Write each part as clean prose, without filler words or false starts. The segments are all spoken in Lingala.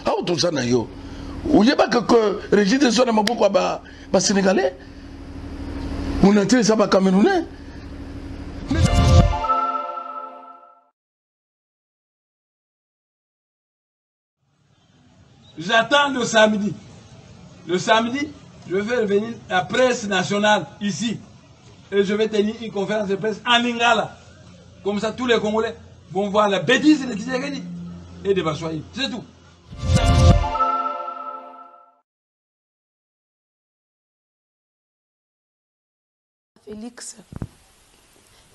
Ah, tout ça, nayo. Ou y a pas que régime de zone, pourquoi bah sénégalais. On a tiré ça par Camerounais. J'attends le samedi. Le samedi, je vais faire venir la presse nationale ici. Et je vais tenir une conférence de presse en Lingala. Comme ça, tous les Congolais vont voir la bêtise de Tshisekedi et de Batshuayi. C'est tout. Félix,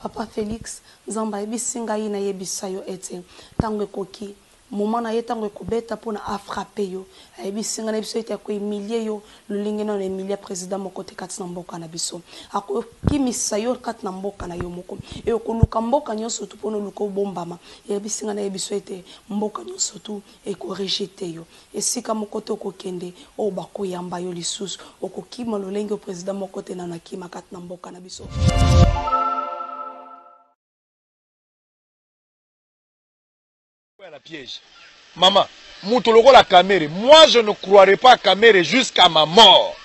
Papa Félix, Zamba ebisinga ina yebisayo ete tango koki moment na ye tango ekobeta pona afrape yo ebisinga na biso ete ko emilie yo lulingi na emilie président mokote kati na mboka na biso ako kimisa yo kati na mboka na yo moko e okoluka mboka nyonso tu pona luko bombama ebisinga na biso ete mboka nyonso tu e ko rejeter yo esika mokote okokende o bakoyamba yo lisusu okokima lulingi président mokote na nakima kati na mboka na biso. La piège. Maman, la Kamere, moi je ne croirai pas à Kamere jusqu'à ma mort.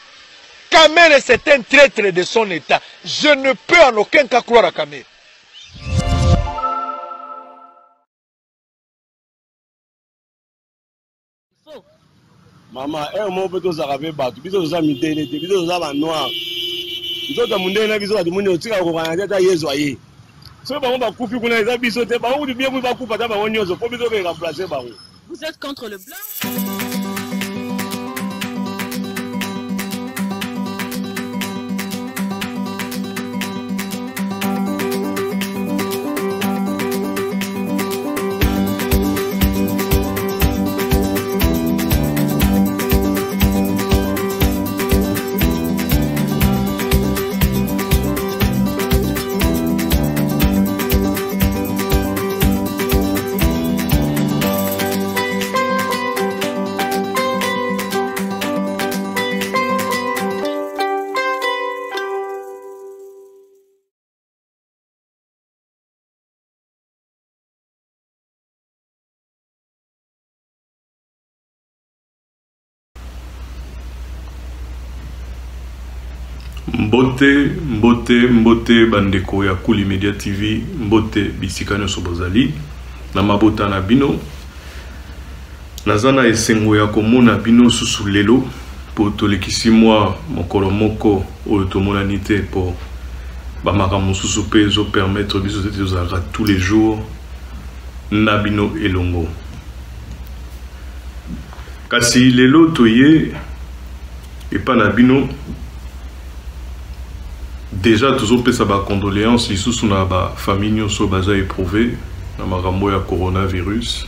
Kamere c'est un traître de son état. Je ne peux en aucun cas croire à Kamere. Maman, un mot peut nous arriver battu. Biso nous a mis des biso nous a noir. Biso ta munde na biso ta munde otika ko kana ta yezoye. Vous êtes contre le blanc? Mbote bandeko ya Kuli Media TV, mbote bisika nyonso bozali na mabota na bino. Nazana esengo ya komona bino susu lelo po tolekisi mwa mokolo moko oyo tomonani te po bamakambo susu pe ezo permettre biso tete tozalaka tous les jours na bino elongo. Kasi lelo toye epa na bino. Déjà, toujours pesa ba condoléances lisusu na ba famille nyonso baza éprouvé na makambo ya coronavirus.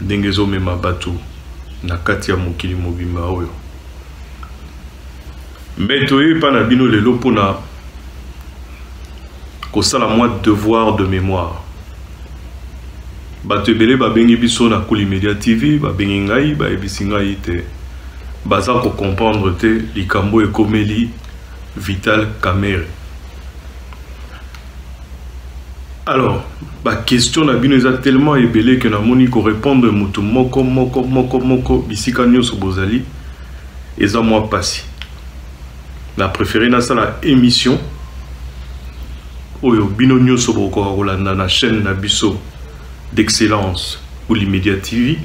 Dengezo mema batu na kati ya mokili mobimba oyo. Mais toye pa na bino lelo pona kosala mwa devoir de mémoire. Bato ebele babengi biso na Kuli Media TV, babengi ngai, bayebisi ngai te baza ko comprendre te likambo ekomeli Vital Kamerhe. Alors, la question na bino est tellement ébélée que na moni ko répondre mutu moko bisika nyonso bozali eza moi passi. Na préféré na sala émission oyo bino nyonso boko kolanda na chaîne na biso d'excellence Kuli Media TV,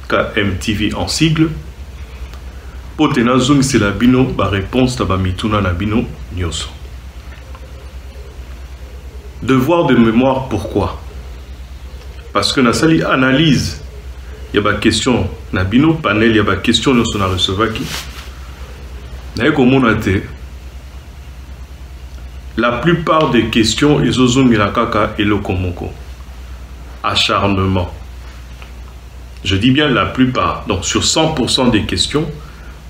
KMTV en sigle. Potena zung c'est la bino ba réponse taba mituna na bino nyonso. Devoir de mémoire pourquoi? Parce que na sali analyse y a ba question na bino panel y a ba question nyonso na recevoir qui. Na ko mona te la plupart des questions ezozungi na kaka eloko moko. Acharnement. Je dis bien la plupart. Donc sur 100% des questions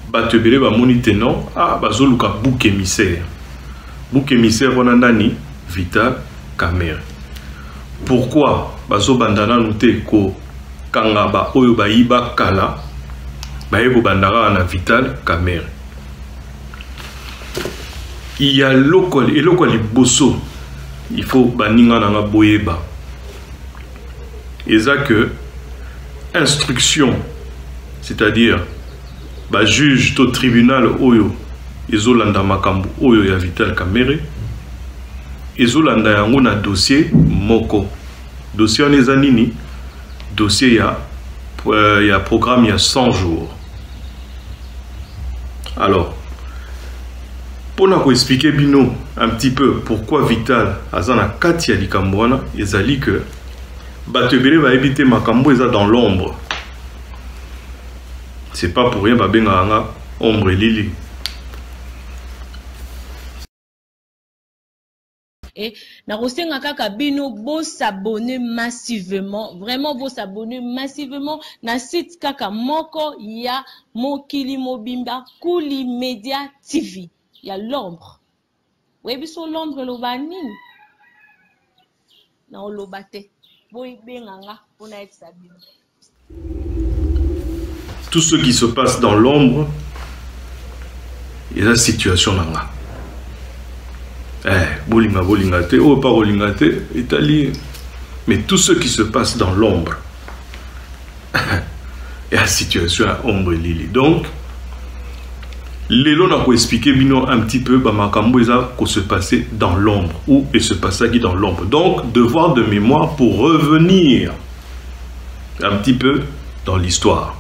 batebele ba monite non bazoluka bouc émissaire. Bouc émissaire nani Vital Kamerhe. Pourquoi bazo bandana noté ko kanga ba oyo ba iba kala ba yebo bandara na Vital Kamerhe. Il y a local et local bosso. Il faut baninga na boyeba. Et ça que instruction, c'est-à-dire bah juge au tribunal oyo ezolanda makambo oyo ya Vital Kamerhe ezolanda yango na dossier moko. Dossier en ezanini, dossier ya programme il y a 100 jours. Alors, pour nous expliquer bino un petit peu pourquoi Vital azana kati ya likambo wana ezali que batebele va éviter makambo eza dans l'ombre. C'est pas pour rien ba benga ombre lili. Et nakosenga kaka bino bo s'abonner massivement, vraiment bo s'abonner massivement na site kaka moko ya Mokili Mobimba Kuli Media TV. Il y a l'ombre. Oui, biso l'ombre lo banini. Na lo bate. Boy benganga pona être sabino. Tout ce qui se passe dans l'ombre et la situation nanga. Bolinga te, oh pas bolinga te, Italie. Mais tout ce qui se passe dans l'ombre et la situation à ombre lili. Donc, Lélo n'a pas expliqué un petit peu ce qui se passait dans l'ombre ou et se passait qui dans l'ombre. Donc, devoir de mémoire pour revenir un petit peu dans l'histoire.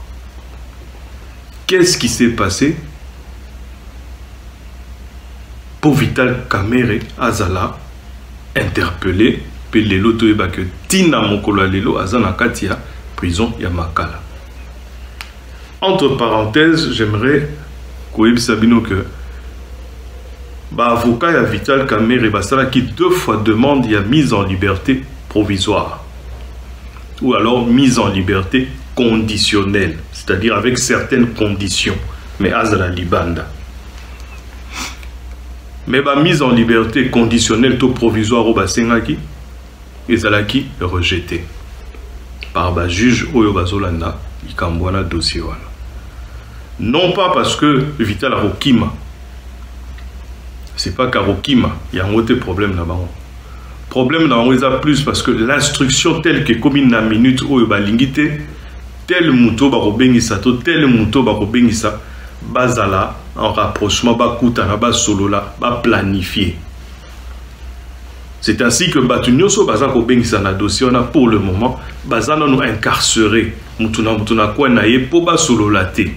Qu'est-ce qui s'est passé pour Vital Kamerhe Azala interpellé puis Lélo toyeba que Tina Mokolo Lélo Azana Katia prison Yamakala. Entre parenthèses, j'aimerais Sabino que avocat ya Vital Kamerhe basala qui 2 fois demande il y a mise en liberté provisoire ou alors mise en liberté conditionnelle, c'est-à-dire avec certaines conditions, mais azala libanda. Mais mise en liberté conditionnelle tout provisoire au basengaki ezalaki rejeté par juge oyo bazolanda ikambwana dossier wana. Non pas parce que Vital Arokima, c'est pas qu'Arokima, il y a un autre problème là-bas. Problème là-bas, plus parce que l'instruction telle que comme une minute où il va l'ingiter, tel mouto barobengisa, tel mouto barobengisa, bazala en rapprochement, bakutana, basolola, ba planifié. C'est ainsi que Batunyoso bazako bengisa na dossier on a pour le moment, bazana nous incarcéré, mutuna kwa naye po basololate.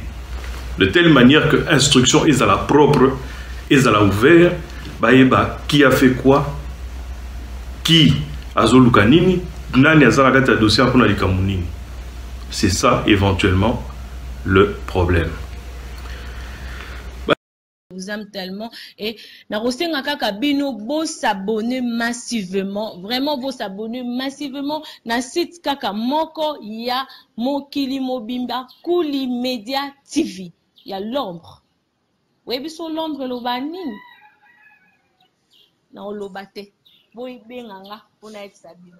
De telle manière que l'instruction est à la propre, est à la ouverte, qui a fait quoi, qui a zolukanini, nani a zalagata dossier pour la kamunini. C'est ça éventuellement le problème. Vous aime tellement et nakosenga kaka bino bo s'abonner massivement, vraiment bo s'abonner massivement na site kaka moko ya Mokili Mobimba Kuli Media TV. Il y a l'ombre. Oui, biso l'ombre lo banini. Na lo bate. Boy benganga pona être sabino.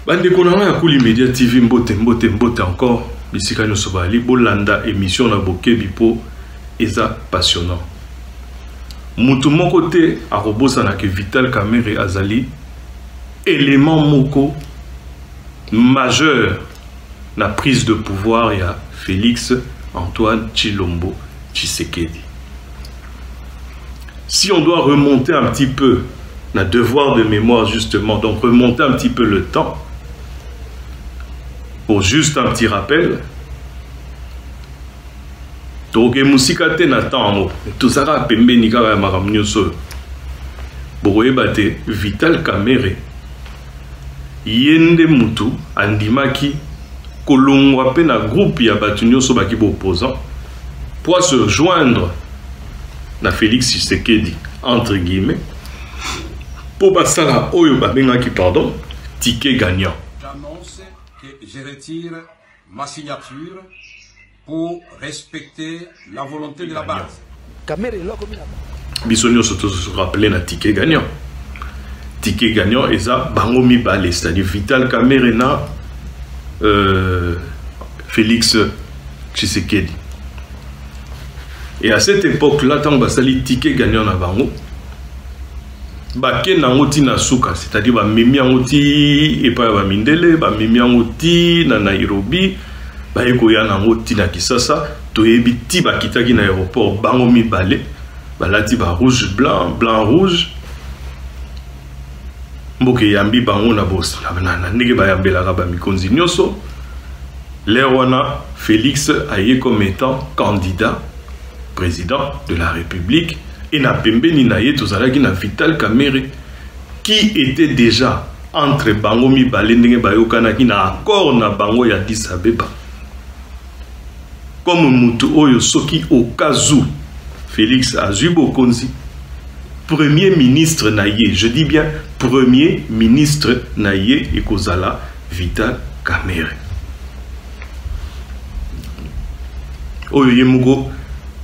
Bande konanga ya Kuli Media TV mbote encore. Bisika no sobali bolanda émission na bokebi po eza passionnant. Mutu moko te akobosa na ke Vital Kamerhe azali élément moko majeur la prise de pouvoir il y a Félix Antoine Tshilombo Tshisekedi. Si on doit remonter un petit peu, le devoir de mémoire justement, donc remonter un petit peu le temps, pour juste un petit rappel, donc musika te na tango, tout ça a pembe ni kaka maram nyoso. Boye bate Vital Kamerhe yende mutu andimaki kolongwa pe na groupe ya batu nyoso baki bo opposant pour se joindre na Félix Tshisekedi entre guillemets pour basala oyo babengaki pardon ticket gagnant. J'annonce que je retire ma signature pour respecter la volonté de la base. Bisonio surtout se rappeler na ticket gagnant. Ticket gagnant et ça bango mibale, c'est-à-dire Vital Kamerhe na Félix Tshisekedi. Et à cette époque-là, tant que basali ticket gagnant na bango, Bake nangoti na suka, c'est-à-dire ba memi angoti et pas ba mindele, ba memi angoti na Nairobi, ba eko ya nangoti na Kisasa, to yebi ti ba kitaki na aéroport bango mibale, ba lati ba rouge blanc, blanc rouge. Mboke yambi bango na boss, na ndenge ba yambelaka ba mikonzi nyoso. Lerwana Félix aye comme étant candidat président de la République. Et na pembeni na ye tozalaki na Vital Kamerhe qui était déjà entre bango mibale ndenge bayokanaki na accord na bango ya Addis Abeba. Comme mutu oyo soki au cas où Félix azwi bokonzi, premier ministre na ye, je dis bien premier ministre na ye ekozala Vital Kamerhe. Oyo yemugo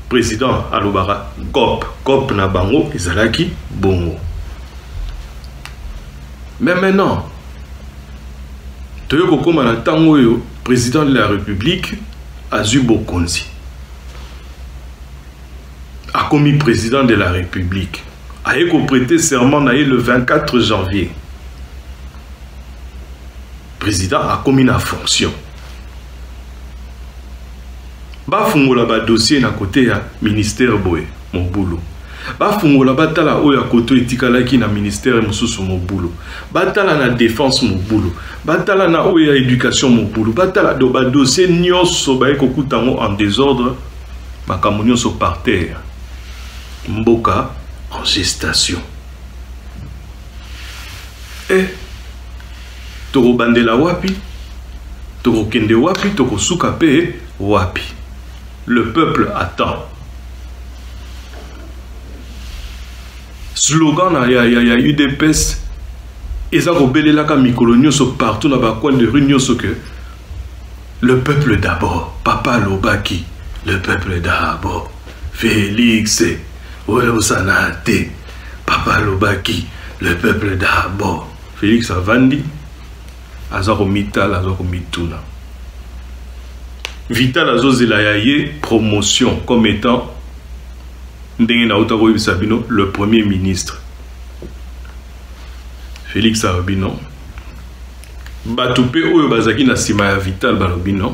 président alobara COP na bango ezalaki bongo. Mais maintenant toyoko koma na tango yo président de la République azwi bokonzi, a commis président de la République, a prêté serment na le 24 janvier. Président a commis na fonction. Ba fungola ba dossier na côté ya ministère boye Mobulo. Ba fungola ba tala oya koto etikalaki na ministère mususu Mobulo. Ba tala na défense Mobulo. Ba tala na oya éducation Mobulo. Ba tala do ba dossier nyonso ba ekokutango en désordre, makambo nyonso par terre. Mboka en gestation. Et toko bandela wapi? Toko kende wapi? Toko suka pe wapi? Le peuple attend. Slogan il y a UDPS. Ils ont obéli la camicolonio partout dans le coin de rue que le peuple d'abord. Papa Lobaki, le peuple d'abord. Félix, Sanate, Papa Lobaki, le peuple d'abord. Félix Avandi, Azaro Mital, Azaro Mituna. Vital Azozelayaye, promotion comme étant le premier ministre. Félix Arobino. Batoupe Oyo Bazaki na sima ya Vital Balobino.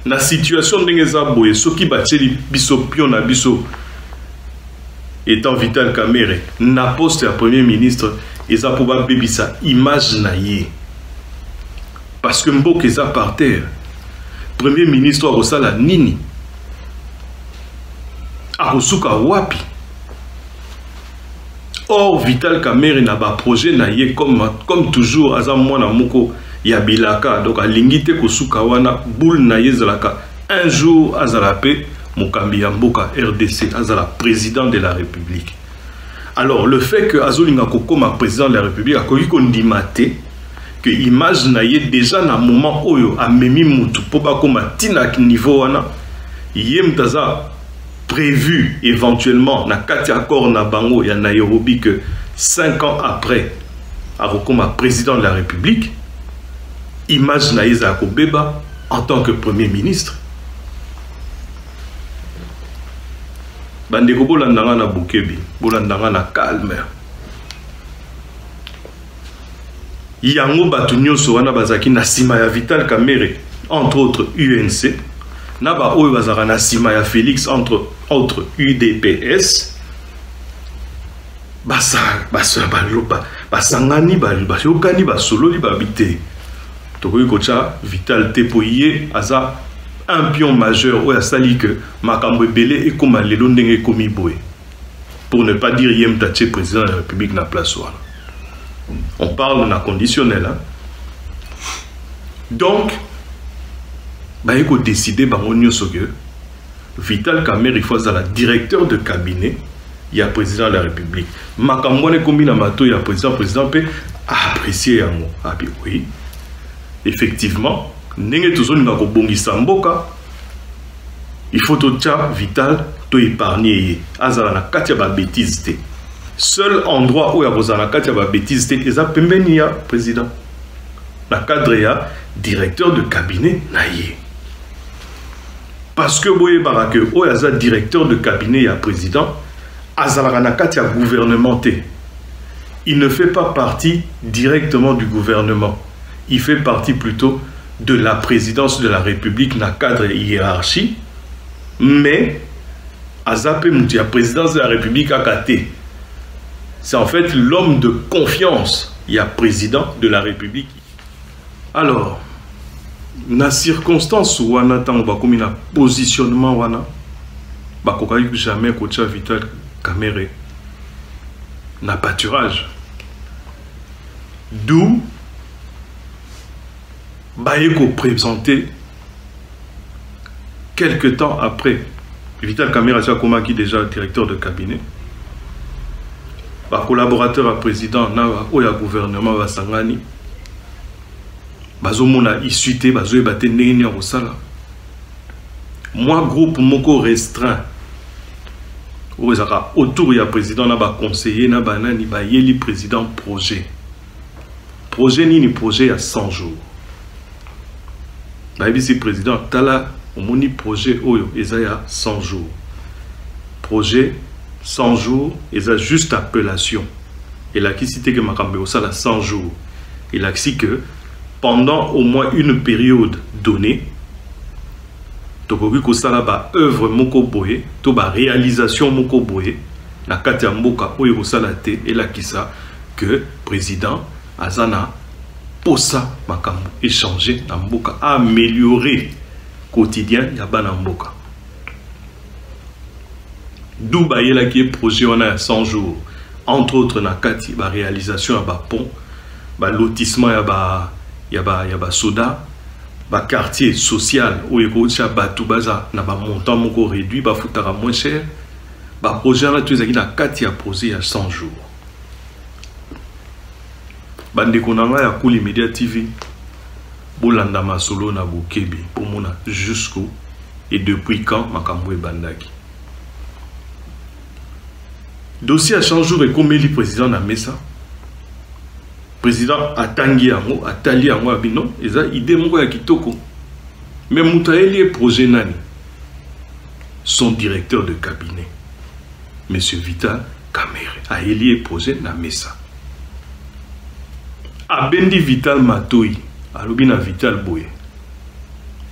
Na situation d'engeza boye, soki bateli biso pion na biso étant Vital Kamerhe, na poste ya premier ministre, eza pouba bebisa image na ye. Parce que Mbok eza par terre. Premier ministre Rosala Nini Arosuka Wapi. Or Vital Kamerhe n'a pas projet na ye comme toujours Azam Mwana Moko Yabilaka donc a lingite Kosuka wana boule na ye zalaka un jour Azalape Mokambi Mboka RDC Azala président de la République. Alors le fait que Azolinga Kokoma président de la République a koki kondimate que image na ye déjà na moment oyo a memi mutu po ba koma tina niveau wana yem taza prévu éventuellement na kati accord na bango ya Nairobi que 5 ans après a kokoma président de la République, image na ye za ko beba en tant que premier ministre. Bandeko bolandanga na bukebi, bolandanga na calme. Yango batu nyonso wana bazaki na sima ya Vital Kamerhe entre autres UNC naba oyo bazaka na sima ya Félix entre autres UDPS basangani bayokani basololi babite tokoki kocha Vital Tepoye aza un pion majeur oyo asali que makambo ebele ekoma lelo ndenge ekomi boye pour ne pas dire yem tache président de la République na place wana. On parle dans conditionnel. Hein? Donc, il faut décider que Vital Kamerhe, il faut être directeur de cabinet, il y a président de la République. Makambone combine amato, il y a président peut apprécier ah oui. Effectivement, il faut que Vital to épargner. Azala na katia ba bêtise. Seul endroit où il y a la bêtise, c'est le président. La cadre est directeur de cabinet. Parce que vous voyez que le directeur de cabinet et président, il y a gouvernementé. il ne fait pas partie directement du gouvernement. Il fait partie plutôt de la présidence de la République, dans le cadre de hiérarchie, mais Azapé Mouti, la présidence de la République à Kate. C'est en fait l'homme de confiance, il y a président de la République. Alors, dans la circonstance où on attend un positionnement, on a jamais coaché Vital Kamerhe n'a pâturage. D'où Bayeko présenté quelques temps après. Vital Kamerhe a qui déjà directeur de cabinet. Par collaborateur à président, ou à gouvernement va sangani. Bazomona issuité, bazo ebate neni au sala. Moi groupe moko restreint. Autour du président, na ba conseiller, na banani ba yeli président projet. Projet ni projet à 100 jours. Ba ici président tala omoni projet oyo ezaya 100 jours. Projet 100 jours, eza juste appellation. Et là qui cité que makambe au sala 100 jours. Il a dit que pendant au moins une période donnée, tokoki kosala ba œuvre moko boye to ba réalisation moko boye na kati ya mboka oyo kosala te elakisa que président azana posa makambo échanger na mboka, améliorer quotidien ya bana mboka. D'où ba yela ki projet on a 100 jours, entre autres na kati ba réalisation ya ba pont, ba lotissement ya ba soda, ba quartier social où il y a batu baza na ba montant moko réduit, ba futara moins cher, ba projet là tu sais na kati ya posé à 100 jours. Bande konanga ya Kuli Media TV bolanda masolo na bokebi pour mona jusqu'où et depuis quand makambo e bandaki. Dossier à 100 jours et comme le président na mesa. Président atangi yango atali yango abino eza idée moko ya kitoko. Mais mutaeli projet nani? Son directeur de cabinet, Monsieur Vital Kamerhe, a élié projet na mesa. Abendi Vital Matoi, alobi na Vital Boye.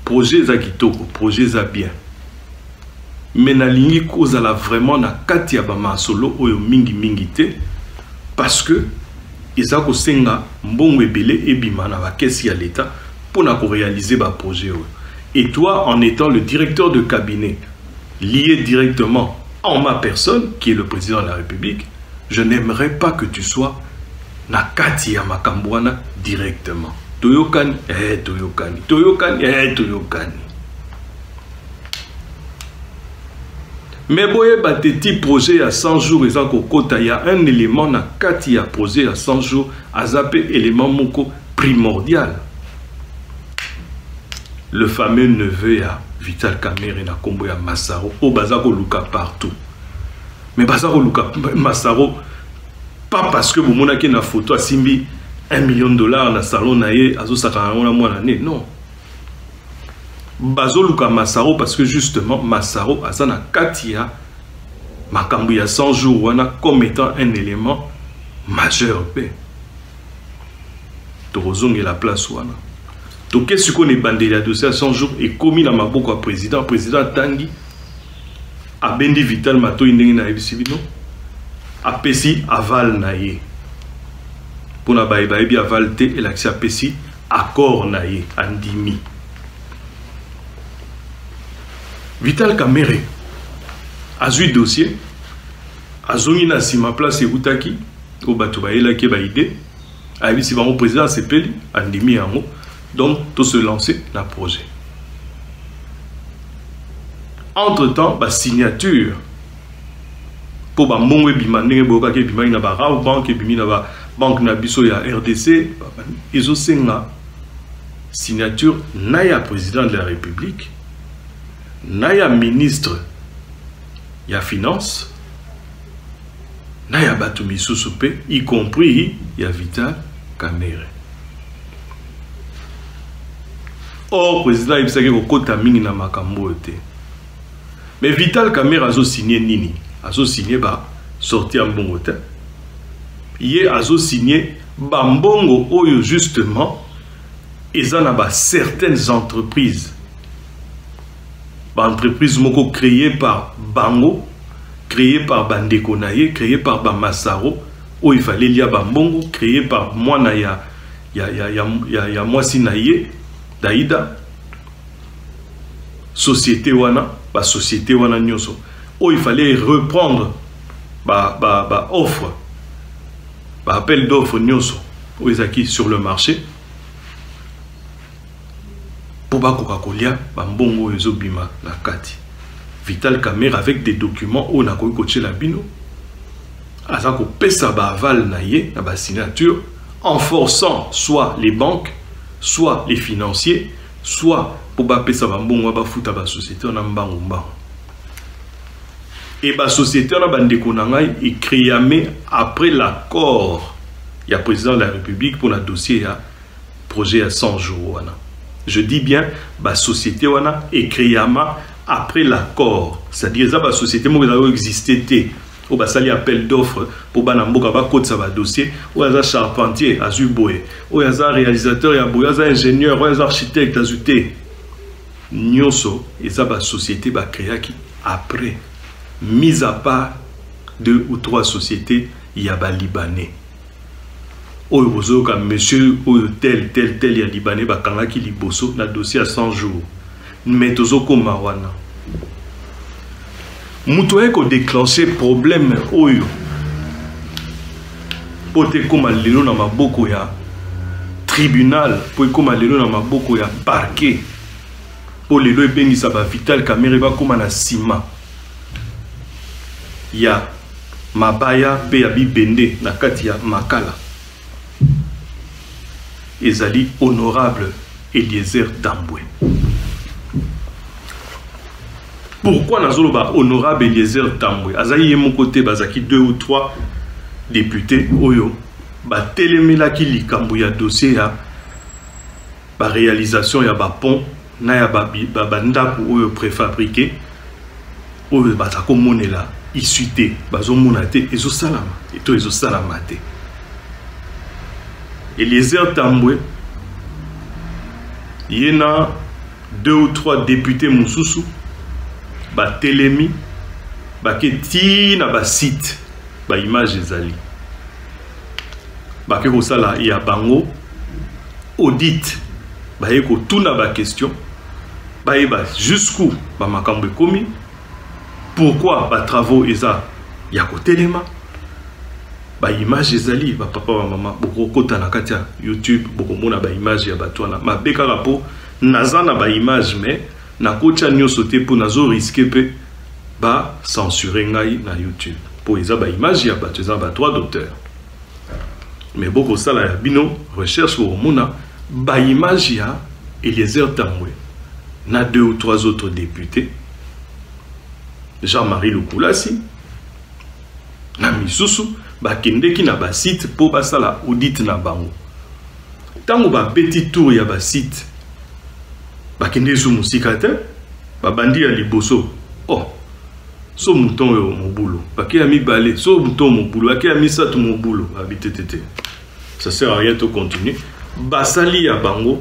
Projet za kitoko, projet za bien. Mais na lingi kozala vraiment na kati ya ba masolo oyo mingi te parce que ils ont senga mbongo ebele ebima na ba caisse ya l'état pour na ko réaliser ba projet. Et toi, en étant le directeur de cabinet lié directement en ma personne qui est le président de la République, je n'aimerais pas que tu sois na kati ya makambwana directement. Toyokani toyokani toyokani. Mais boye bateti projet à 100 jours et il y a un élément na kati ya projet à 100 jours azapé élément moko primordial. Le fameux neveu ya Vital Kamerhe na kombo ya Massaro o bazako luka partout. Mais bazako luka Massaro pas parce que vous monaki na photo a simbi $1 million na salon na ye azo sakana na mwana né, non. Bazoluka Massaro parce que justement Massaro azana katia makambu ya 100 jours wana comme étant un élément majeur pe torozongi la place wana to qu'est-ce qu'on est bandé la dossier à 100 jours et commis na maboko à président Tangi abendi Vital Matoi ndenge na ebisibino apesi aval na ye pour na baebi aval te et l'accès apesi accord na ye andimi. Vital Kamerhe a eu dossier, a zongi na sima place et Boutaki, au Batouba et la Keba idée, a vu si le président s'est payé, a mis en mot, donc tout se lancer dans le projet. Entre-temps, la signature pour la mongue bimane, boka ke bimane na ba Rao Bank, bimane na ba Banque na biso ya RDC, ils ont signé signature na président de la République. Naya ministre ya finance naya batumi susupe y compris ya Vital Kamerhe. Or président ibisaki kokota mingi na makambo te. Mais Vital Kamerhe azo signé nini? Azo signé ba sortir mbongo te. yé azo signé bambongo oyo justement eza na ba certaines entreprises. Ba entreprise moko créée par bango, créée par bandeko na ye, créée par Bamasaro, où il fallait lier bambongo, créée par moi na ya mwasi na ye, Daïda. Société wana, ba société wana nyoso, où il fallait reprendre ba offre, ba appel d'offre nyoso, où ils acquis sur le marché. Pour ba Coca-Cola, bambongo ezobima na kati. Vital Kamerhe avec des documents où na koche la bino. Azako pesa ba aval na ye, na ba signature, en forçant soit les banques, soit les financiers, soit pour ba pesa bambongo ba futa ba société na mbango mbango. Et ba société na bandeko na ngai est créé après l'accord. Il y a président de la République pour le dossier à projet à 100 jours. Je dis bien, la société est créée après l'accord. C'est-à-dire que la société a existé. Ou bah ça y appel d'offres pour banamboka ba code ça va dossier ou un charpentier à Zuboé ou un réalisateur à Boya, un ingénieur ou un architecte à Zuté. Nyoso et ça ba société ba créée qui après mis à part 2 ou 3 sociétés il y a ba libanais. Ou comme monsieur ou tel il y a libanais ba kanga qui liboso na dossier à 100 jours. Mais tozo comme wana. Mutué ko déclenché problème oyo pote koma lelo na maboko ya tribunal po koma lelo na maboko ya parquet po lelo ebengisa ba Vital Kamerhe ba koma na sima ya mabaya pe ya bibende na kati ya makala ezali honorable Eliezer Tambwe. Pourquoi nazoloba honorable Eliezer Tambwe? Azayi ye mon côté bazaki 2 ou 3 députés oyo ba telemela ki likambo ya dossier ya ba réalisation ya ba pont na ya ba ndako oyo préfabriqué oyo batako monela isuité bazo monate ezo salama eto ezo salama te. Eliezer Tambwe yena 2 ou 3 députés mususu ba telemi ba keti na ba site ba image ezali ba ke ko sala ya bango audit ba yeko tuna ba question ba yeba jusqu'où ba makambo ekomi, pourquoi ba travaux eza ya ko telema ba image ezali ba papa ba mama boko kota na kati ya YouTube boko mona ba image ya batwana ma beka rapo nazana ba image mais na kocha nyoso te po nazo risquer pe ba censurer ngai na YouTube po eza ba image ya bato eza ba droit d'auteur mais boko sala ya bino recherche au mona ba image ya Eliezer Tambwe na 2 ou 3 autres députés Jean-Marie Lukulasi na misusu ba kendeki na ba site po ba sala audit na bango tango ba petit tour ya ba site bakende su musika te babandi ya liboso oh so muton yo mobulu baki ya mibale so muton mobulu baki ya misatu mobulu abitete ça sert à rien de continuer basali ya bango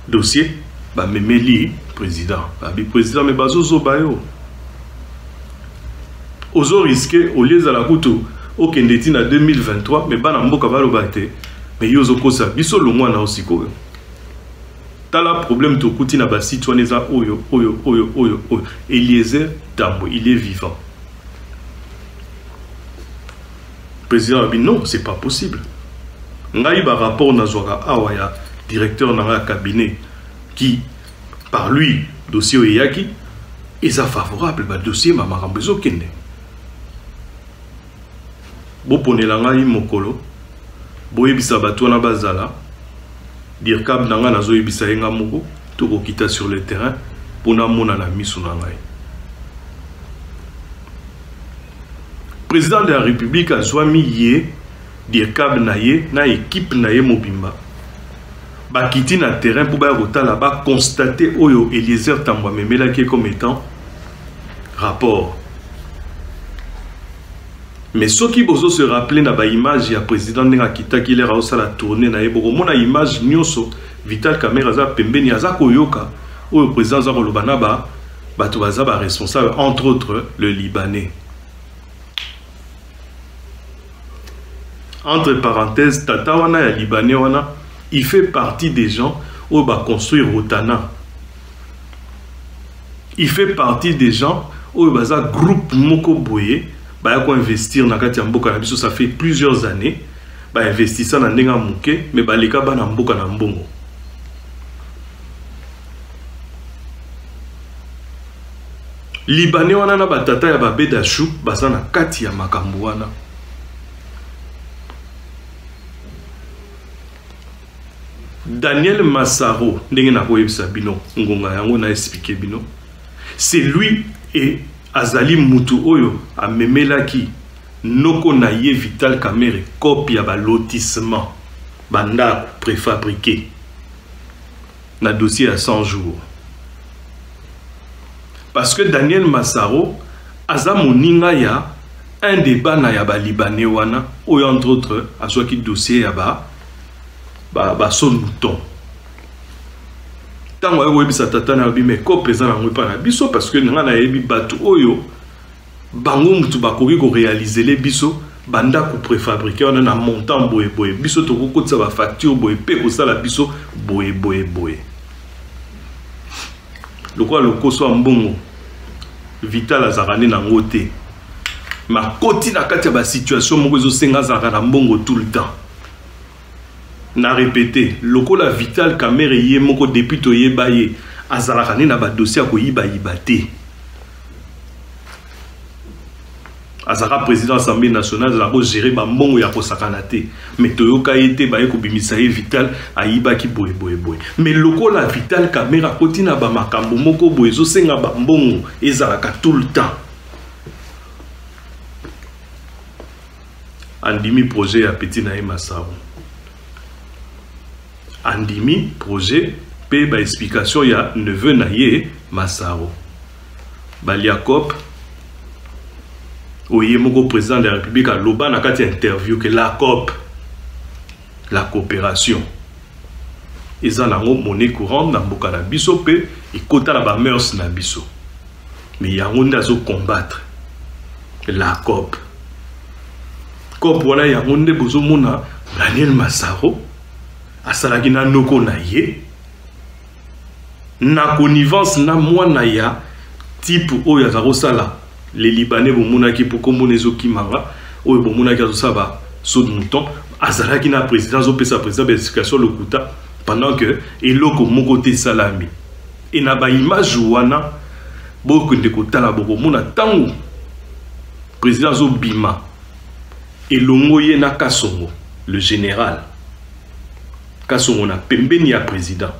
dossier ba memeli président abi président mais bazo zo bayo ozo risquer au lieu la kutu okendeti na 2023 mais bana mboka baloba te mais yozo kosa biso longwa na osiko tala problème to kuti na ba citoyeneza oyo Eliezer Tambwe il est vivant. Président a dit non, c'est pas possible. Ngai ba rapport na zwaka awa ya directeur na cabinet qui par lui dossier oyaki est favorable ba dossier ma makambo ezokende. Bo ponela ngai mokolo boyebisa bato na bazala dire kab nanga nazo yebisa yenga moko to ko kita sur le terrain pour na mona na misu na ngai. Président de la République a zwami ye dire kab na ye na équipe na ye mobimba ba kiti na terrain pour ba kotala ba constater oyo Eliezer Tambwe memela qui comme étant rapport Mais ceux qui se rappeler na ba image ya président Nenga Kita qui leur a aussi la tournée na yebo mona image nyonso Vital Kamerhe za pembeni aza koyoka o président za kolobana ba bato baza ba responsable entre autres le Libanais. Entre parenthèses, Tata wana ya Libanais wana, il fait partie des gens où va construire Rotana. Il fait partie des gens où il va groupe Moko Boye, bah ko investir na kati ya mboka na biso, ça fait plusieurs années, bah investir ça na ndenga muke, mais bah leka ba na mboka na mbongo. Libanais wana na batata ya babeda chou, baza na kati ya makambo wana. Daniel Massaro, c'est lui et Azali Moutou Oyo a memelaki noko na ye Vital Kamerhe copie à lotissement banda préfabriqué na dossier à 100 jours. Parce que Daniel Massaro aza moninga ya un débat na ya ba Libanais wana oyo entre autres a soit qui dossier ya ba son mouton. Tant que vous avez tata na bi mais ko présent na ngwe pa na biso parce que nga na yebi batu oyo bango mutu bakoki ko réaliser les biso banda ko préfabriquer on a montant boye boye biso to ko kotsa ba facture boye pe ko sala biso boye boye boye. Lokwa lokoso mbongo Vital azarani na ngote ma koti na kati ya ba situation moko zo senga za na mbongo tout le temps. Na répété, lokola Vital Kamerhe yé moko depuis to yeba ye azalakani na ba dossier ko yiba yibate. Azara président Assemblée nationale za ko gérer ba mbongo ya ko sakanate. Mais toyoka yete ba ko bimisa ye Vital ayiba ki boye boye boye. Mais lokola Vital Kamerhe koti na ba makambo moko boye zo senga ba mbongo ezalaka tout le temps. Andimi projet ya petit na Massaro. Andimi projet pe ba explication ya neveu na ye Massaro. Baliakop oye moko président de la République a loba na kati interview que la COP la coopération eza nango monnaie courante na mboka na biso pe ekota na ba mœurs na biso. Mais yango ndazo combattre la COP. COP wana yango nde bozo mona Daniel Massaro asalaki na noko na ye na connivence na mwana ya type oyo azako sala les Libanais bomonaki pour kombonezo kimanga oyo bomonaki azosaba saut de mouton azalaki na président zopesa président d'explication lokuta pendant que eloko moko te salami et na ba image wana boko ndeko tala boko mona tango président zo bima elongo ye na Kasongo le général Kasongo na pembeni ya président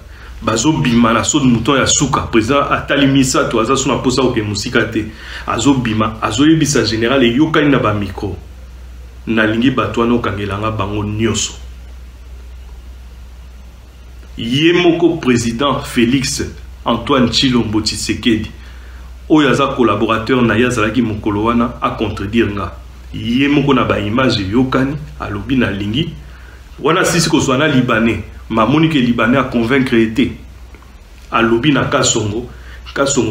bazo bima na saut de mouton ya suka président atalimisa to aza suna posa oke musika te azo bima azo yebisa général e yokani na ba micro na lingi batwana okangelanga bango nyonso ye moko président Félix Antoine Tshilombo Tshisekedi oyo aza collaborateur na ya zalaki mokolo wana a contredire nga ye moko na ba image yokani alobi na lingi wana sisi ko swana Libanais mamoni ke Libanais a convaincre été alobi na Kasongo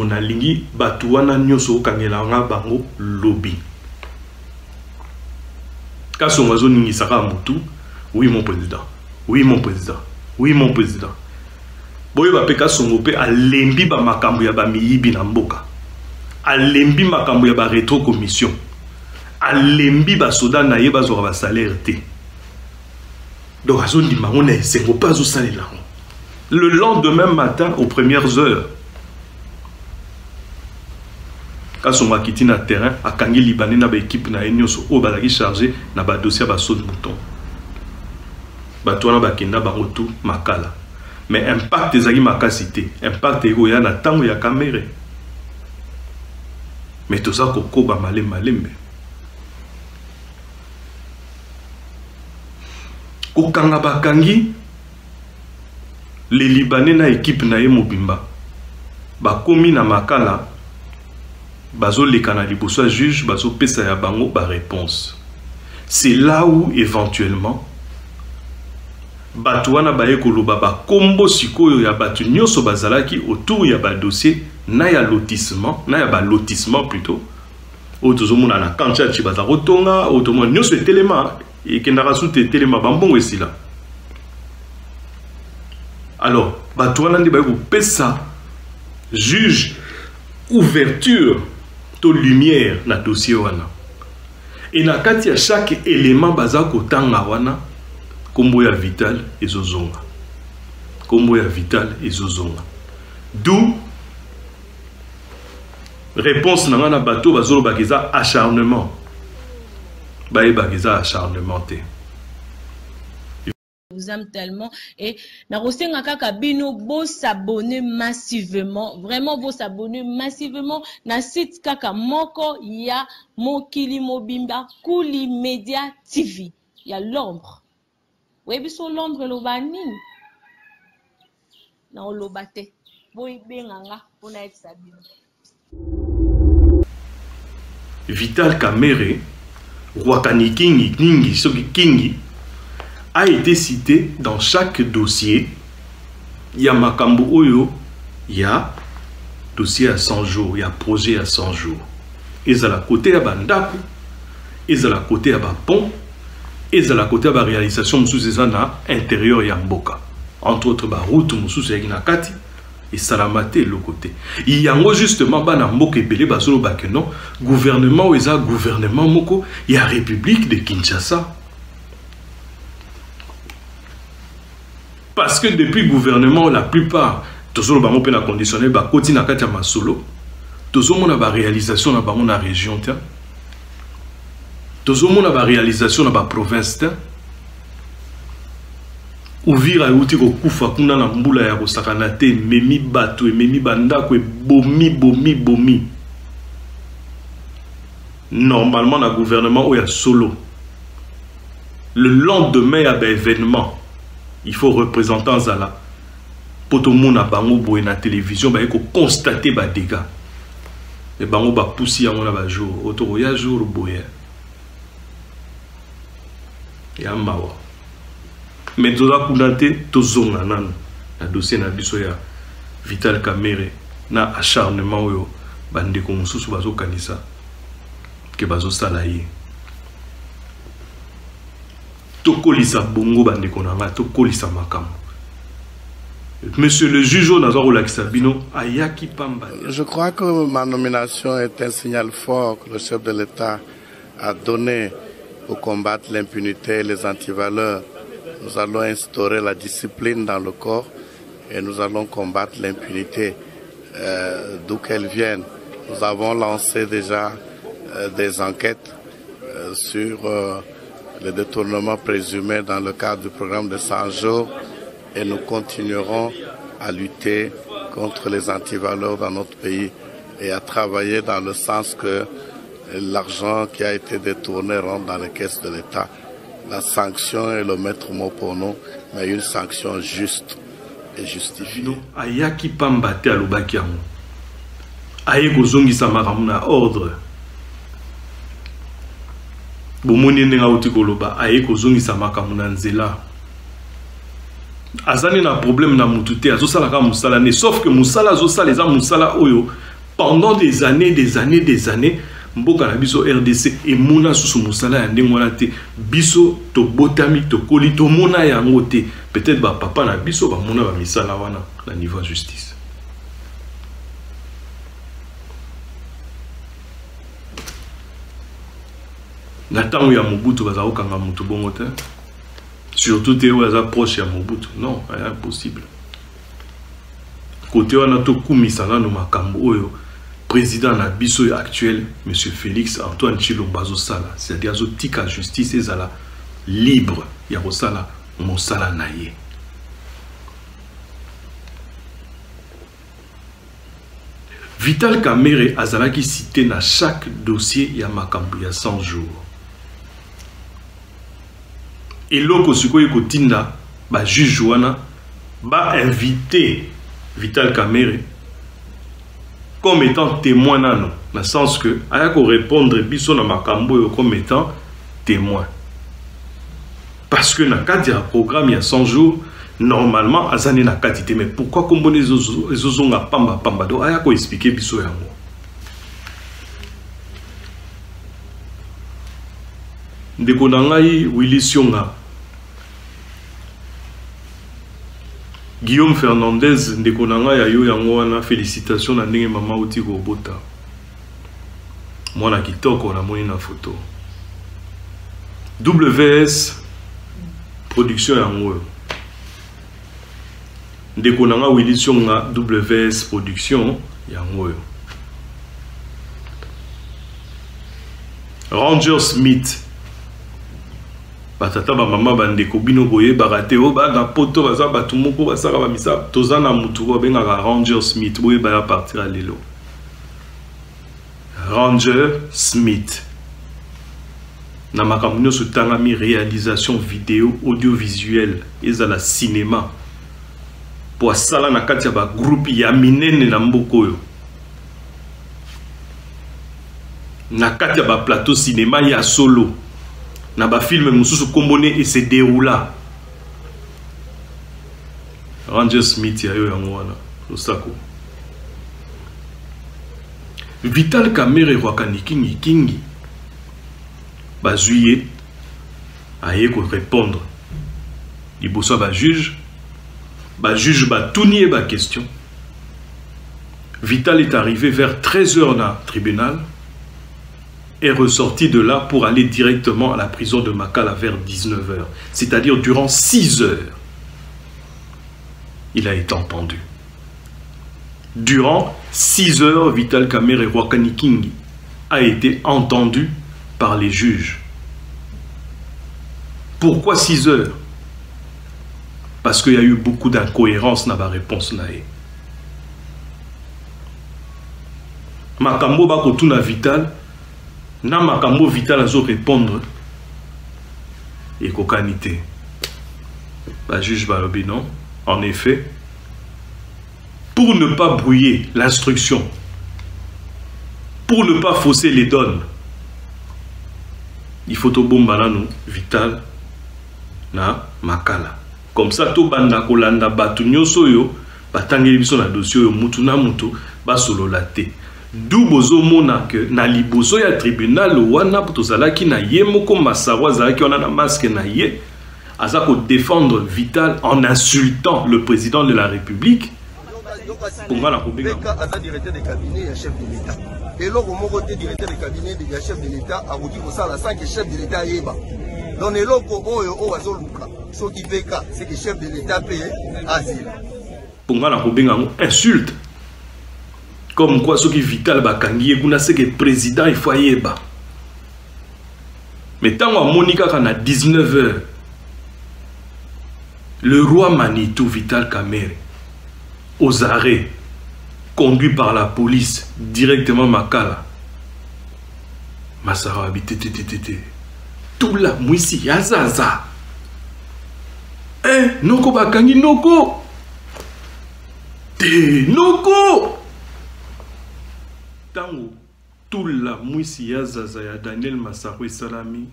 na lingi batu wana nyonso okangela nga bango lobi Kasongo zo ningi saka mutu oui mon président oui mon président oui mon président boye ba pe Kasongo pe alembi ba makambo ya ba miyibi na mboka alembi makambo ya ba rétro commission alembi ba soda na ye bazo ba salaire te. Donc, le lendemain matin, aux premières heures, quand on a quitté le terrain, à Kangi Libanais, na équipe na Enyoso, au balagi chargé, na ba dossier ba saut de mouton. Batouana ba kenda ba retour makala. Mais impact ezaki makasité, impact egoya na tango ya Kamerhe. Mais tout ça koko ba malembe. Okanga bakangi les Libanais na équipe na ye mobimba bakomi na makala bazo les canali bosso juge bazo pesa ya bango ba réponse. C'est là où éventuellement bato wana baye koloba ba kombo sikoyo ya bato nyonso bazalaki autour ya ba dossier na ya lotissement, na ya ba lotissement plutôt. Otozomona na kancha chi baza kotonga, otomona nyonso etelema et kendaka sute etelema bambongo esila. Alors, bato wana ndi baye kopesa juge ouverture to lumière na dossier wana. Et na kati ya chaque élément baza kotanga wana kombo ya Vital ezozonga. Kombo ya Vital ezozonga. D'où réponse na ngana bato bazolo bakeza acharnement. Baye bakeza acharnement te. Vous aime tellement et na rosenga kaka bino bo s'abonner massivement, vraiment bo s'abonner massivement na site kaka moko ya Mokili Mobimba Kuli Media TV. Il y a l'ombre. Oui, biso l'ombre lo banini. Na lo bate. Boy benganga pona être sabino. Vital Kamerhe, Rwakani Kingi, Soki Kingi, a été cité dans chaque dossier. Il y a Makambo Oyo, il y a dossier à 100 jours, il y a projet à 100 jours. Ils à la côté à Bandaku, ils à la côté à Bapon, ils à la côté à la réalisation Moussoussezana intérieur Yamboka. Entre autres, route Moussoussezana et Salamate le côté. Il y a justement Banamboka et Belé Basolo Bakeno, gouvernement ou Eza gouvernement Moko, il y a République de Kinshasa. Parce que depuis le gouvernement, la plupart, tous les gens qui ont conditionné, ils ont été masolo. Tous les gens qui ont réalisation dans la région. Tous les gens qui ont réalisation dans la province. Ouvir à outil ko kufa kuna na mbula ya kosakanate memi bato memi banda ko bomi. Normalement, le gouvernement est solo. Le lendemain, il y a un événement. Il faut représenter Zala. Pour tout le monde, il y a la télévision, il faut constater les dégâts. Et il y a des poussi à mon jour. Il y a un jour, il y a un mawa. Mais tout ça, il y a un dossier de Vital Kamerhe, na acharnement, bande comme sous bazo kanisa, que bazo salaye. Tokolisa bongo bande konanga, tokolisa makam. Monsieur le juge, Ayaki Pamba. Je crois que ma nomination est un signal fort que le chef de l'État a donné pour combattre l'impunité et les antivaleurs. Nous allons instaurer la discipline dans le corps et nous allons combattre l'impunité d'où qu'elle vienne. Nous avons lancé déjà des enquêtes sur les détournements présumés dans le cadre du programme de 100 jours et nous continuerons à lutter contre les antivaleurs dans notre pays et à travailler dans le sens que l'argent qui a été détourné rentre dans les caisses de l'État. La sanction est le maître mot pour nous, mais une sanction juste et justifiée. Ayaki Pamba te alobaki yango. Aye kozongisa makambo na ordre. Bomoni ndenga uti koloba aye kozongisa makambo na nzela. Azani na problème na mutu te azosala ka musala ne, sauf que musala azosala eza musala oyo pendant des années mboka na biso RDC et mona susu musala ya ndenge wana te, biso to botami to koli to mona yango te. Peut-être ba papa na biso ba mona ba misala wana na niveau de justice. Na tango ya Mobutu baza okanga mutu bongo te. Surtout te oza proche ya Mobutu. Non, c'est impossible. Côté wana to kumisana no makambo oyo président na biso actuel, M. Félix Antoine Tshilombo Sala, c'est-à-dire que la justice est libre, il y a Sala, mon Sala naïe. Vital Kamerhe azalaki cité dans chaque dossier, il y a makambo ya 100 jours. Et loko sikoyo kotinda, ba juge wana, ba invité Vital Kamerhe comme étant témoin nano, dans le sens que ayako répondre biso na makambo comme étant témoin. Parce que dans le cadre du programme il y a 100 jours, normalement azani na katité, mais pourquoi comme les ozo nga pamba pamba do ayako expliquer biso yango. Ndeko nangai Willy Sionga Guillaume Fernandez ndeko nanga ya yo yango wana félicitations na ndenge mama uti ko bota mwana kitoko na moni na photo WS production yango ndeko nanga Willy Sionga WS production yango Ranger Smith batata ba mama bandeko bino boye barate o ba na poto baza batumoko basaka ba misa tozana mutu ko benga Ranger Smith boye ba partir à lelo Ranger Smith na makambo so tangami réalisation vidéo audiovisuelle ezala cinéma pour sala na kati ya ba groupe ya minene na mboko yo na kati ya ba plateau cinéma ya solo na ba film mususu kombone et se déroula Ranger Smith ya yo yango wana osako Vital Kamerhe Rwakanikingi kingi ba juillet aye ko répondre liboso ba juge ba tournier ba question. Vital est arrivé vers 13h dans le tribunal est ressorti de là pour aller directement à la prison de Makala vers 19h. C'est-à-dire durant 6 heures. Il a été entendu. Durant 6 heures, Vital Kamerhe Rwakanikingi a été entendu par les juges. Pourquoi 6 heures? Parce qu'il y a eu beaucoup d'incohérences dans la réponse. Makambo Bakotuna Vital, na makambo Vital a répondre et kokanité. La juge Balobi non. En effet, pour ne pas brouiller l'instruction, pour ne pas fausser les donnes, il faut au bon banano Vital na Makala. Comme ça, tout banda kolanda batu nyoso yo, batangeli biso na dossier yo mutu na mutu, ba solo laté. D'où bozo mona que na liboso ya tribunal wana tozalaki na ye moko Massawa zalaki wana na masque na ye azako défendre Vital en insultant le président de la République. Pour moi la problème asa directeur de cabinet ya chef de l'État. Et loko moko te directeur de cabinet de chef de l'État a dit que ça la 5 chef de l'État yeba. Donc les loko oyo o azoluka so qui veka c'est que chef de l'État paye asile. Pour moi la problème insulte. Comme quoi, ce qui est vital, c'est que le président il faut y aller. Mais tant que Monica a 19h, le roi Manitou Vital Kamerhe, aux arrêts, conduit par la police, directement Makala. Masara habité, tout là, Mouissi, Yazaza. Eh, Noko Bakangi, Noko. Noko. Tango tout la Mouissi Yazaza ya Daniel Massaro Salami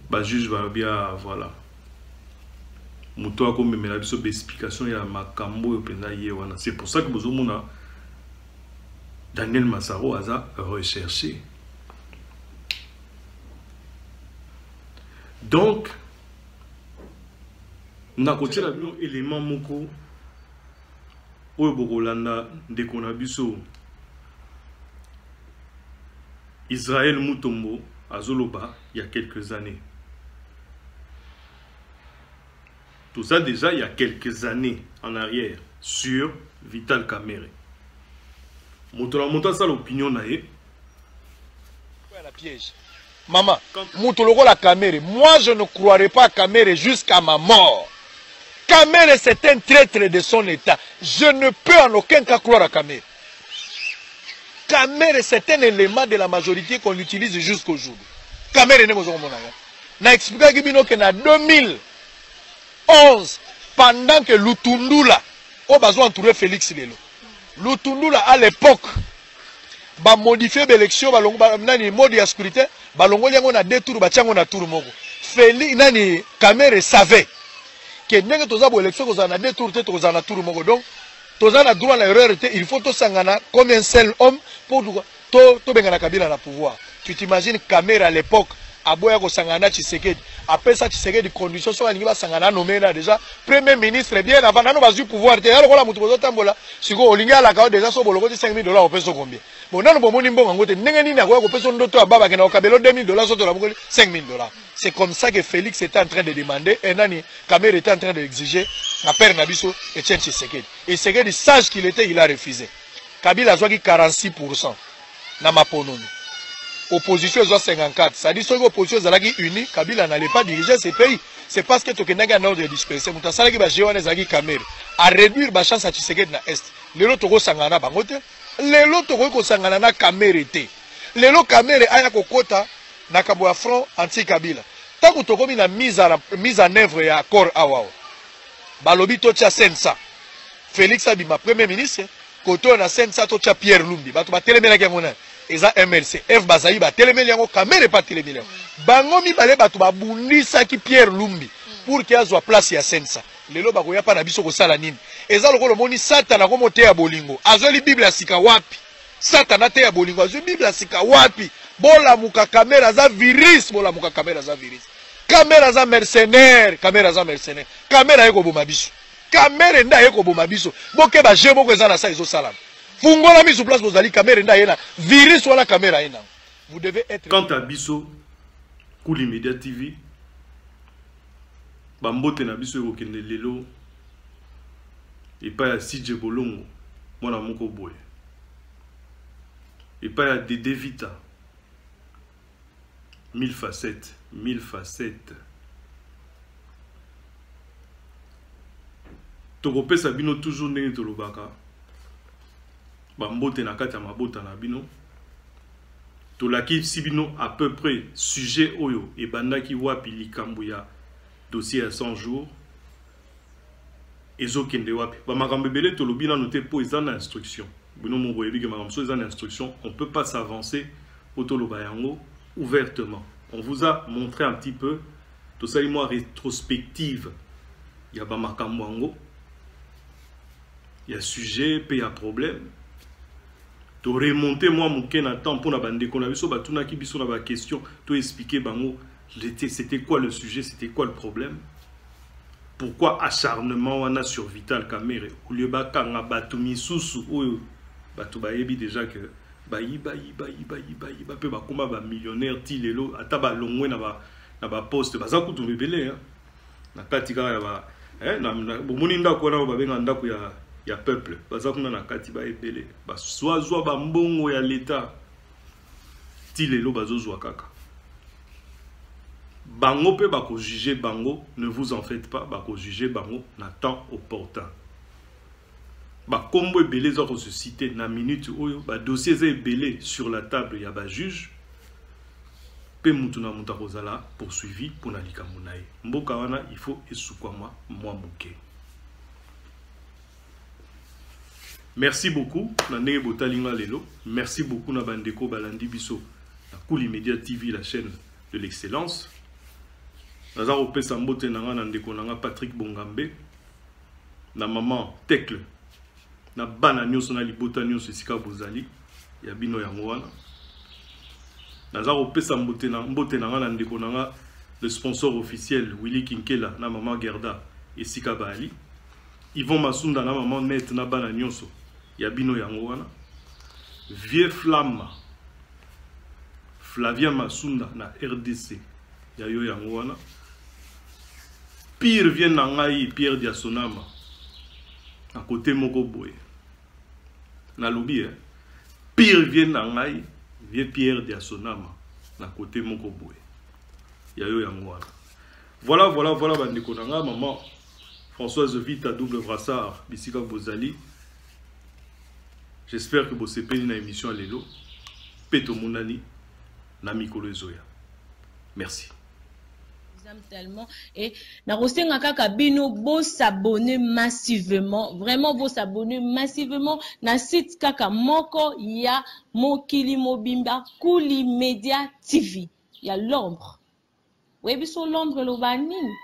ba juge va bien voilà muto a comme me la biso explication ya makambo yo pena ye wana c'est pour ça que bozo mona Daniel Massaro a recherché. Donc na côté la bio élément moko oyo bokolanda ndeko na biso Israël Mutombo à Zoloba il y a quelques années. Tout ça déjà il y a quelques années en arrière sur Vital Kamerhe. Monta ça l'opinion nae. La piège. Maman, Moutoloko la Kamerhe, moi je ne croirai pas à Kamerhe jusqu'à ma mort. Kamerhe c'est un traître de son état. Je ne peux en aucun cas croire à Kamerhe. Kamerhe c'est un élément de la majorité qu'on utilise jusqu'aujourd'hui. Kamerhe n'est pas au monde. Na expliqué que en 2011, pendant que Lutundula a besoin de trouver Félix Lelo. Lutundula à l'époque ba modifier l'élection nani mode ya sécurité balongo yango na deux tours ba tiango na tour moko Feli nani Kamere savait que ndenge toza bo élection ko na deux tours te to na tour moko donc toza na droit na erreur te il faut to sangana comme un seul homme pour to bengana Kabila na pouvoir. Tu t'imagines Kamere à l'époque aboya ko sangana Tshisekedi après ça Tshisekedi condition so alingi ba sangana nommé là déjà premier ministre bien avant nano bazu pouvoir te yalo kola mutu bozo tambola siko olingi ala ka déjà so boloko $5,000 au peso combien bon nano bomoni mbongo ngote ndenge nini akoya ko peso ndoto ababa kena okabelo $2,000 so to la bokoli $5,000. C'est comme ça que Félix était en train de demander et nani Kamere était en train d'exiger na père Nabiso et Tshisekedi et Tshisekedi sache qu'il était il a refusé. Kabila a 46% na mapononi. Opposition est 54. Ça dit que l'opposition est unie. Kabila n'allait pas diriger ce pays. C'est parce que tu as un ordre dispersé. Tu as dit que Kamere à réduire la chance à Tshisekedi na Est. Les autres sont sangana bangote. Les autres sont sangana na Kamere te. Les autres Kamere aya kokota na kabwa front anti Kabila. Tant que tu as mis la mise en œuvre et accord awa. Balobi to tia sensa. Félix Abima premier ministre. Koto na sensa to tia Pierre Lumbi. Ba to ba telemela kemona. Eza MLC F Bazaï ba telemeli yango Kamere pas telemeli bango mi balé batu ba bundisa ki Pierre Lumbi pour qu'il azwa place ya sensa lelo ba koya pa na biso ko sala nini eza lokolo moni satana ko mote ya bolingo azoli Bible asika wapi satana te ya bolingo azoli Bible asika wapi bola muka Kamere za virus bola muka Kamere za virus Kamere za mercenaire Kamere za mercenaire Kamere yeko boma biso Kamere nda yeko boma biso boke ba je boko eza na sa ezo sala Fungola mis sur place vous allez Kamere nda yena virus wala caméra yena. Vous devez être quant à biso Kuli Media TV bambote na biso ko kende lelo et pas ya CJ Bolongo mona moko boye et pas ya Dédé Vita 1000 facettes tokopesa bino toujours ndenge tolobaka bambote na kati ya mabota na bino tolaki sibino à peu près sujet oyo et bandaki wapi likambo ya dossier à 100 jours ezokende wapi bamakambo ebele tolobi nano te po eza na instruction bino mo boyebi ke makambo so eza na instruction on peut pas s'avancer po toloba yango ouvertement on vous a montré un petit peu tosali moi rétrospective ya bamakambo yango ya sujet pe ya problème to remonter moi mon ken temps pour na bande ko na biso batuna ki biso na ba question to expliquer bango c'était quoi le sujet, c'était quoi le problème, pourquoi acharnement wana sur Vital Kamere au lieu ba kanga batu misusu oyo batu ba yebi déjà que bayi pe ba koma ba millionnaire ti lelo ata ba longwe na ba poste baza kutu bebele hein na katika ya ba na bomoni ndako na ba benga ndako ya peuple baza kuna na kati ba ebele ba swazwa ba mbongo ya l'état ti lelo bazozwa kaka bango pe bako juger bango ne vous en faites pas bako juger bango na temps opportun ba kombo ebele za ko se citer na minute oyo ba dossier za ebele sur la table ya ba juge pe mutu na muta kozala poursuivi pour na likambo na ye mboka wana il faut esukwama mwa moke. Merci beaucoup na ndenge botalinga lelo. Merci beaucoup na bandeko balandi biso na Kuli Media TV, la chaîne de l'excellence. Nazaro pesa mbote nanga na ndeko nanga Patrick Bongambe na maman Tekle na bana nyonso na libota nyonso esika bozali ya bino yango wana. Nazaro pesa mbote nanga na ndeko nanga le sponsor officiel Willy Kinkela na maman Gerda esika bali. Yvon Masunda na maman Net na bana nyonso ya bino yango wana. Vieux Flamme Flavien Masunda na RDC ya yo yango wana. Pire vient na ngai Pierre Diasonama à côté moko boye na lobi Pire vient na ngai vieux Pierre Diasonama na côté moko boye ya yo yango wana. Voilà bandeko nanga maman Françoise Vita double brassard bisika bozali. J'espère que vous sepeli na émission lelo peto monani na mikolo ezoya. Merci. tellement et nakosenga kaka bino bo s'abonner massivement, vraiment bo s'abonner massivement na site kaka moko ya Mokili Mobimba Kuli Media TV. Ya l'ombre. Oui, biso l'ombre loba nini?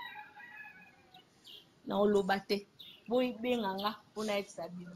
Na olobate. Boy benganga pona être sabino.